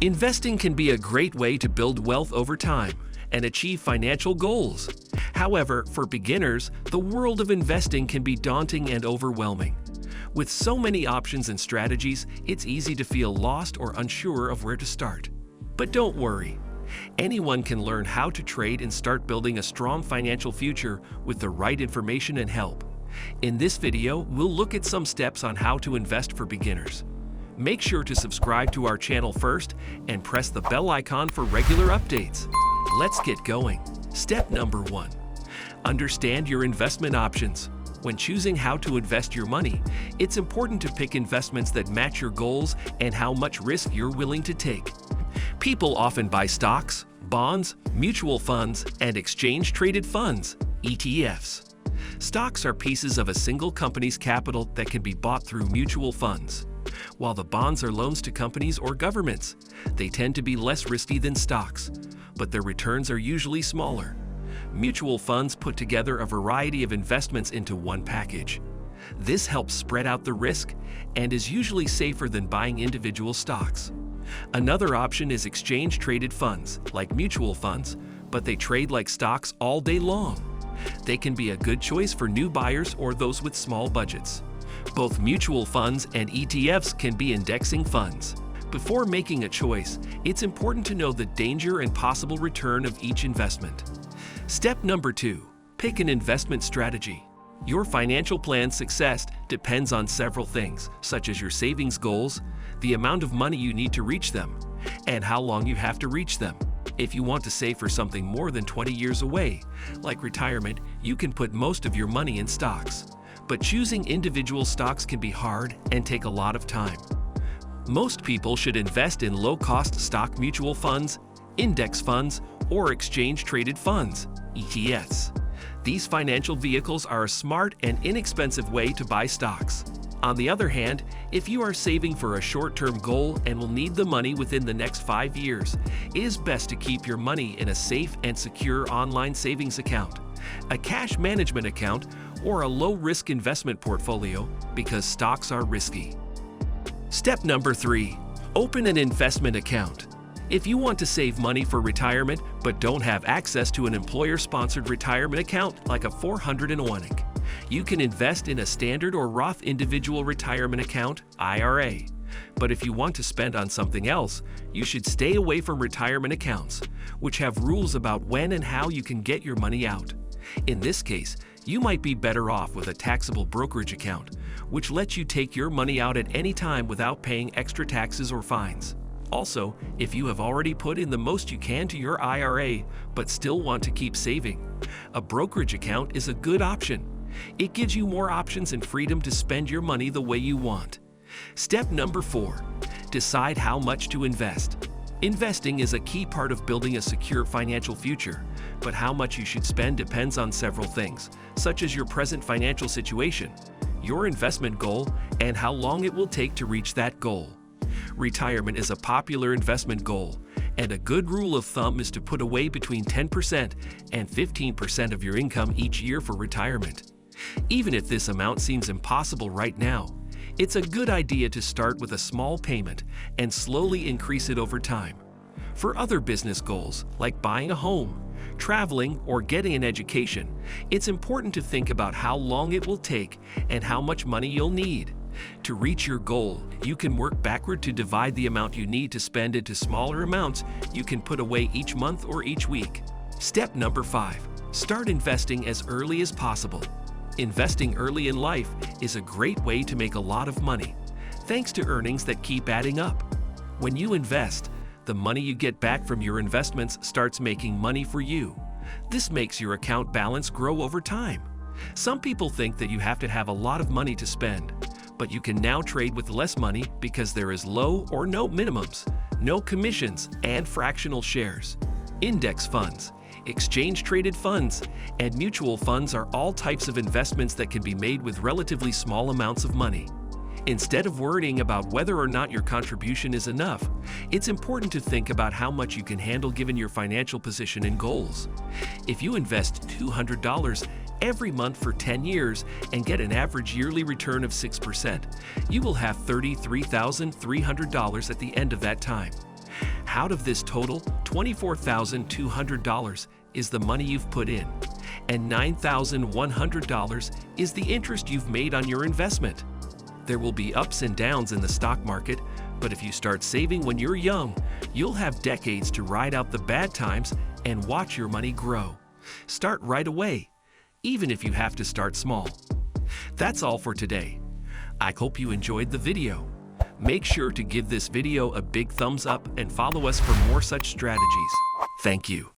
Investing can be a great way to build wealth over time and achieve financial goals. However, for beginners, the world of investing can be daunting and overwhelming. With so many options and strategies, it's easy to feel lost or unsure of where to start. But don't worry. Anyone can learn how to trade and start building a strong financial future with the right information and help. In this video, we'll look at some steps on how to invest for beginners. Make sure to subscribe to our channel first and press the bell icon for regular updates. Let's get going. Step number 1. Understand your investment options. When choosing how to invest your money, it's important to pick investments that match your goals and how much risk you're willing to take. People often buy stocks, bonds, mutual funds, and exchange-traded funds, ETFs. Stocks are pieces of a single company's capital that can be bought through mutual funds, while the bonds are loans to companies or governments. They tend to be less risky than stocks, but their returns are usually smaller. Mutual funds put together a variety of investments into one package. This helps spread out the risk and is usually safer than buying individual stocks. Another option is exchange-traded funds, like mutual funds, but they trade like stocks all day long. They can be a good choice for new buyers or those with small budgets. Both mutual funds and ETFs can be indexing funds. Before making a choice, it's important to know the danger and possible return of each investment. Step number 2. Pick an investment strategy. Your financial plan's success depends on several things, such as your savings goals, the amount of money you need to reach them, and how long you have to reach them. If you want to save for something more than 20 years away, like retirement, you can put most of your money in stocks. But choosing individual stocks can be hard and take a lot of time. Most people should invest in low-cost stock mutual funds, index funds, or exchange-traded funds, ETFs. These financial vehicles are a smart and inexpensive way to buy stocks. On the other hand, if you are saving for a short-term goal and will need the money within the next 5 years, it is best to keep your money in a safe and secure online savings account, a cash management account, or a low-risk investment portfolio, because stocks are risky. Step number 3. Open an investment account. If you want to save money for retirement but don't have access to an employer-sponsored retirement account like a 401k, you can invest in a standard or Roth individual retirement account, IRA. But if you want to spend on something else, you should stay away from retirement accounts, which have rules about when and how you can get your money out. In this case, you might be better off with a taxable brokerage account, which lets you take your money out at any time without paying extra taxes or fines. Also, if you have already put in the most you can to your IRA but still want to keep saving, a brokerage account is a good option. It gives you more options and freedom to spend your money the way you want. Step number 4. Decide how much to invest. Investing is a key part of building a secure financial future, but how much you should spend depends on several things, such as your present financial situation, your investment goal, and how long it will take to reach that goal. Retirement is a popular investment goal, and a good rule of thumb is to put away between 10% and 15% of your income each year for retirement. Even if this amount seems impossible right now, it's a good idea to start with a small payment and slowly increase it over time. For other business goals, like buying a home, traveling, or getting an education, it's important to think about how long it will take and how much money you'll need. To reach your goal, you can work backward to divide the amount you need to spend into smaller amounts you can put away each month or each week. Step number 5. Start investing as early as possible. Investing early in life is a great way to make a lot of money, thanks to earnings that keep adding up. When you invest, the money you get back from your investments starts making money for you. This makes your account balance grow over time. Some people think that you have to have a lot of money to spend, but you can now trade with less money because there is low or no minimums, no commissions, and fractional shares. Index funds, exchange-traded funds, and mutual funds are all types of investments that can be made with relatively small amounts of money. Instead of worrying about whether or not your contribution is enough, it's important to think about how much you can handle given your financial position and goals. If you invest $200 every month for 10 years and get an average yearly return of 6%, you will have $33,300 at the end of that time. Out of this total, $24,200 is the money you've put in, and $9,100 is the interest you've made on your investment. There will be ups and downs in the stock market, but if you start saving when you're young, you'll have decades to ride out the bad times and watch your money grow. Start right away, even if you have to start small. That's all for today. I hope you enjoyed the video. Make sure to give this video a big thumbs up and follow us for more such strategies. Thank you.